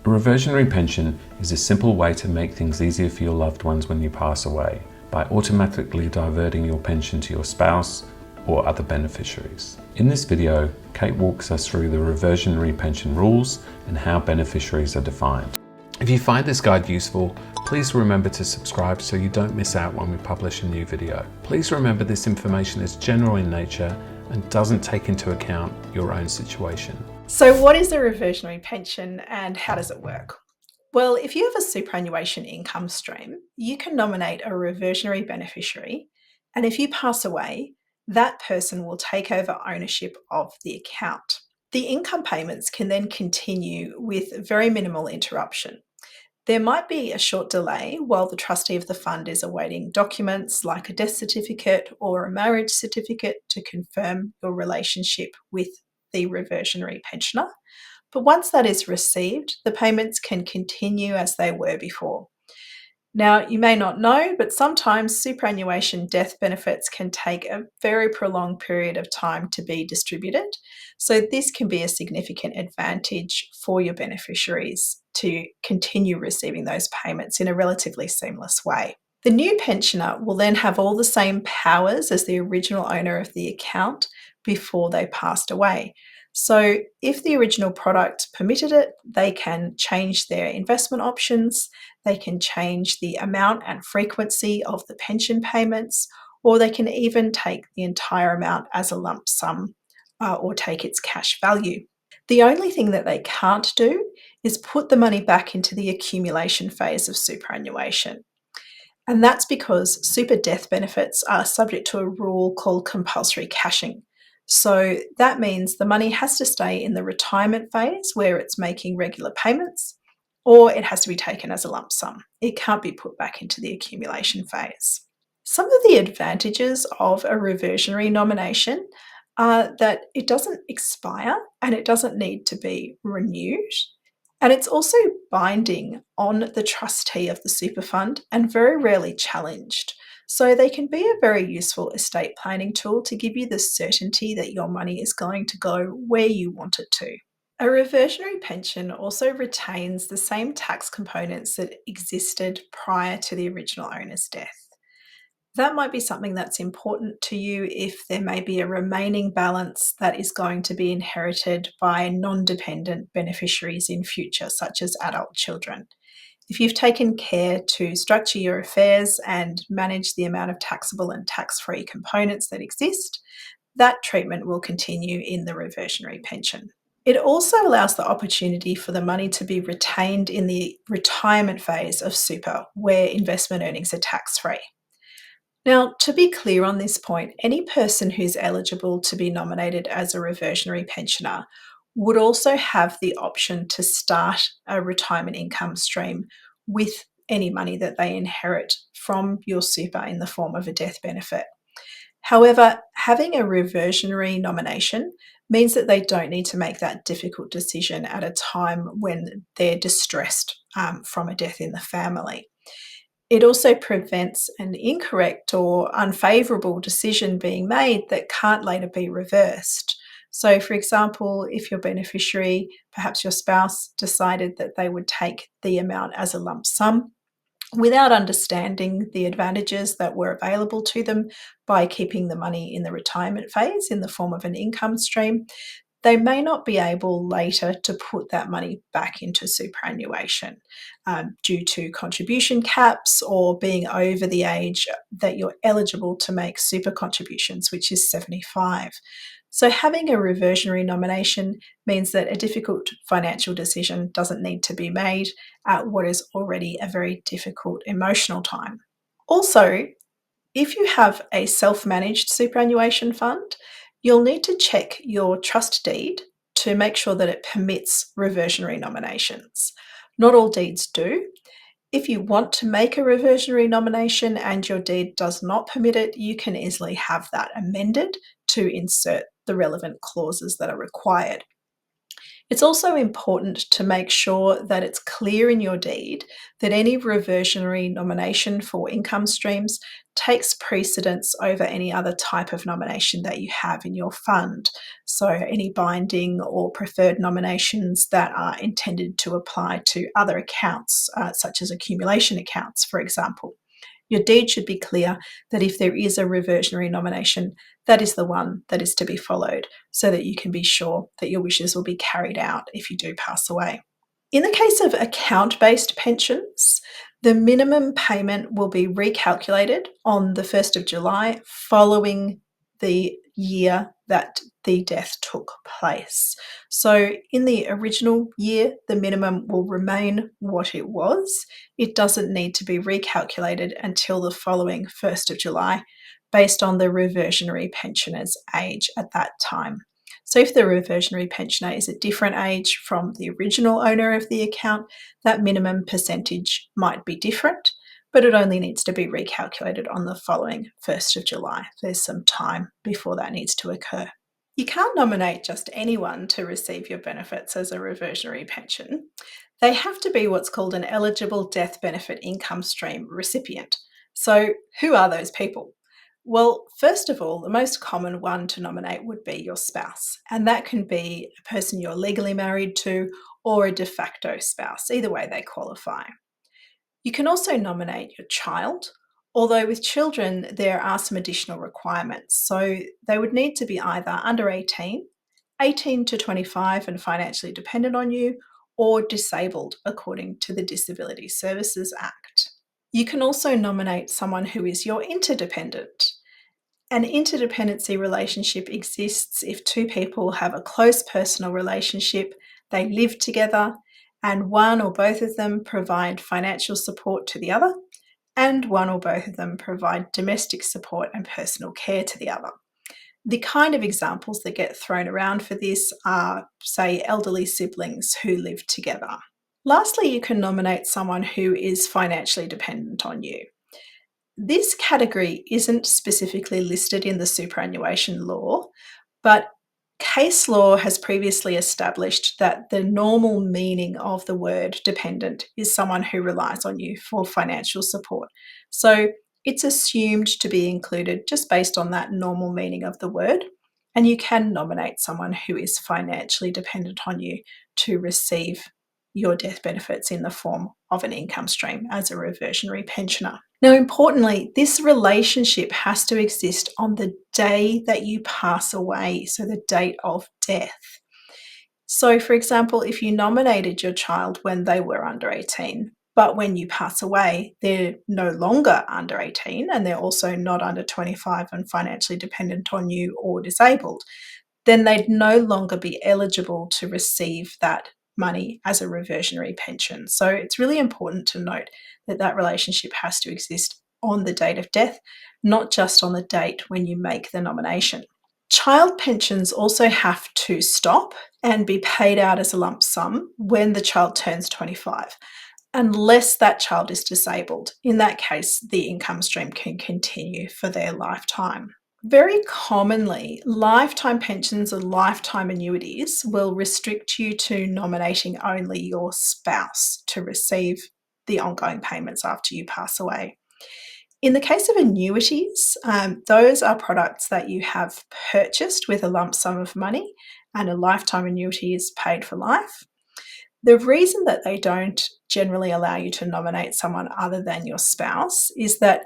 A reversionary pension is a simple way to make things easier for your loved ones when you pass away by automatically diverting your pension to your spouse or other beneficiaries. In this video, Kate walks us through the reversionary pension rules and how beneficiaries are defined. If you find this guide useful, please remember to subscribe so you don't miss out when we publish a new video. Please remember this information is general in nature and doesn't take into account your own situation. So what is a reversionary pension and how does it work? Well, if you have a superannuation income stream, you can nominate a reversionary beneficiary, and if you pass away, that person will take over ownership of the account. The income payments can then continue with very minimal interruption. There might be a short delay while the trustee of the fund is awaiting documents like a death certificate or a marriage certificate to confirm your relationship with the reversionary pensioner. But once that is received, the payments can continue as they were before. Now, you may not know, but sometimes superannuation death benefits can take a very prolonged period of time to be distributed. So this can be a significant advantage for your beneficiaries to continue receiving those payments in a relatively seamless way. The new pensioner will then have all the same powers as the original owner of the account before they passed away. So if the original product permitted it, they can change their investment options, they can change the amount and frequency of the pension payments, or they can even take the entire amount as a lump sum or take its cash value. The only thing that they can't do is put the money back into the accumulation phase of superannuation. And that's because super death benefits are subject to a rule called compulsory cashing. So that means the money has to stay in the retirement phase where it's making regular payments, or it has to be taken as a lump sum. It can't be put back into the accumulation phase. Some of the advantages of a reversionary nomination are that it doesn't expire and it doesn't need to be renewed. And it's also binding on the trustee of the super fund and very rarely challenged. So they can be a very useful estate planning tool to give you the certainty that your money is going to go where you want it to. A reversionary pension also retains the same tax components that existed prior to the original owner's death. That might be something that's important to you if there may be a remaining balance that is going to be inherited by non-dependent beneficiaries in future, such as adult children. If you've taken care to structure your affairs and manage the amount of taxable and tax-free components that exist, that treatment will continue in the reversionary pension. It also allows the opportunity for the money to be retained in the retirement phase of super, where investment earnings are tax-free. Now, to be clear on this point, any person who's eligible to be nominated as a reversionary pensioner would also have the option to start a retirement income stream with any money that they inherit from your super in the form of a death benefit. However, having a reversionary nomination means that they don't need to make that difficult decision at a time when they're distressed from a death in the family. It also prevents an incorrect or unfavourable decision being made that can't later be reversed. So, for example, if your beneficiary, perhaps your spouse, decided that they would take the amount as a lump sum without understanding the advantages that were available to them by keeping the money in the retirement phase in the form of an income stream, they may not be able later to put that money back into superannuation due to contribution caps or being over the age that you're eligible to make super contributions, which is 75. So having a reversionary nomination means that a difficult financial decision doesn't need to be made at what is already a very difficult emotional time. Also, if you have a self-managed superannuation fund, you'll need to check your trust deed to make sure that it permits reversionary nominations. Not all deeds do. If you want to make a reversionary nomination and your deed does not permit it, you can easily have that amended to insert the relevant clauses that are required. It's also important to make sure that it's clear in your deed that any reversionary nomination for income streams takes precedence over any other type of nomination that you have in your fund. So, any binding or preferred nominations that are intended to apply to other accounts, such as accumulation accounts, for example. Your deed should be clear that if there is a reversionary nomination, that is the one that is to be followed, so that you can be sure that your wishes will be carried out if you do pass away. In the case of account-based pensions, the minimum payment will be recalculated on the 1st of July following the year that the death took place. So in the original year, the minimum will remain what it was. It doesn't need to be recalculated until the following 1st of July based on the reversionary pensioner's age at that time. So if the reversionary pensioner is a different age from the original owner of the account, that minimum percentage might be different, but it only needs to be recalculated on the following 1st of July. There's some time before that needs to occur. You can't nominate just anyone to receive your benefits as a reversionary pension. They have to be what's called an eligible death benefit income stream recipient. So, who are those people? Well, first of all, the most common one to nominate would be your spouse, and that can be a person you're legally married to or a de facto spouse. Either way, they qualify. You can also nominate your child, although with children, there are some additional requirements. So they would need to be either under 18, 18 to 25 and financially dependent on you, or disabled according to the Disability Services Act. You can also nominate someone who is your interdependent. An interdependency relationship exists if two people have a close personal relationship, they live together, and one or both of them provide financial support to the other, and one or both of them provide domestic support and personal care to the other. The kind of examples that get thrown around for this are, say, elderly siblings who live together. Lastly, you can nominate someone who is financially dependent on you. This category isn't specifically listed in the superannuation law, but case law has previously established that the normal meaning of the word dependent is someone who relies on you for financial support. So it's assumed to be included just based on that normal meaning of the word, and you can nominate someone who is financially dependent on you to receive your death benefits in the form of an income stream as a reversionary pensioner. Now, importantly, this relationship has to exist on the day that you pass away, so the date of death. So, for example, if you nominated your child when they were under 18, but when you pass away, they're no longer under 18 and they're also not under 25 and financially dependent on you or disabled, then they'd no longer be eligible to receive that money as a reversionary pension. So it's really important to note that that relationship has to exist on the date of death, not just on the date when you make the nomination. Child pensions also have to stop and be paid out as a lump sum when the child turns 25, unless that child is disabled. In that case, the income stream can continue for their lifetime. Very commonly, lifetime pensions and lifetime annuities will restrict you to nominating only your spouse to receive the ongoing payments after you pass away. In the case of annuities, those are products that you have purchased with a lump sum of money, and a lifetime annuity is paid for life. The reason that they don't generally allow you to nominate someone other than your spouse is that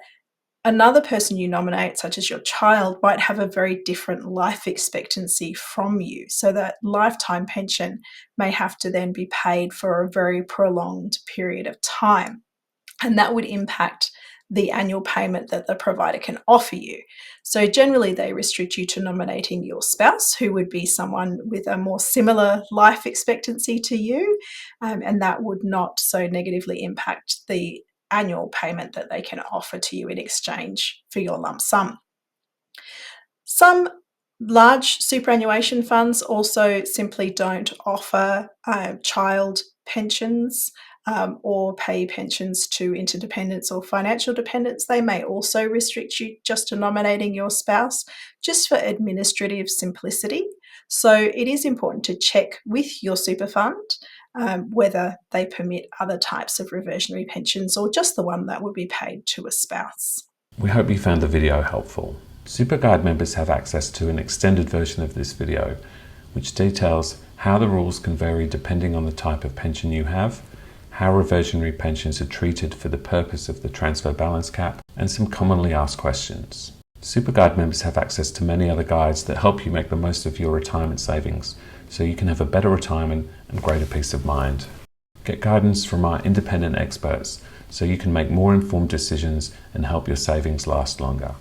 another person you nominate, such as your child, might have a very different life expectancy from you. So that lifetime pension may have to then be paid for a very prolonged period of time. And that would impact the annual payment that the provider can offer you. So generally, they restrict you to nominating your spouse, who would be someone with a more similar life expectancy to you, and that would not so negatively impact the annual payment that they can offer to you in exchange for your lump sum. Some Large superannuation funds also simply don't offer child pensions or pay pensions to interdependents or financial dependents. They may also restrict you just to nominating your spouse, just for administrative simplicity. So it is important to check with your super fund whether they permit other types of reversionary pensions or just the one that would be paid to a spouse. We hope you found the video helpful. SuperGuide members have access to an extended version of this video, which details how the rules can vary depending on the type of pension you have, how reversionary pensions are treated for the purpose of the transfer balance cap, and some commonly asked questions. SuperGuide members have access to many other guides that help you make the most of your retirement savings, so you can have a better retirement and greater peace of mind. Get guidance from our independent experts so you can make more informed decisions and help your savings last longer.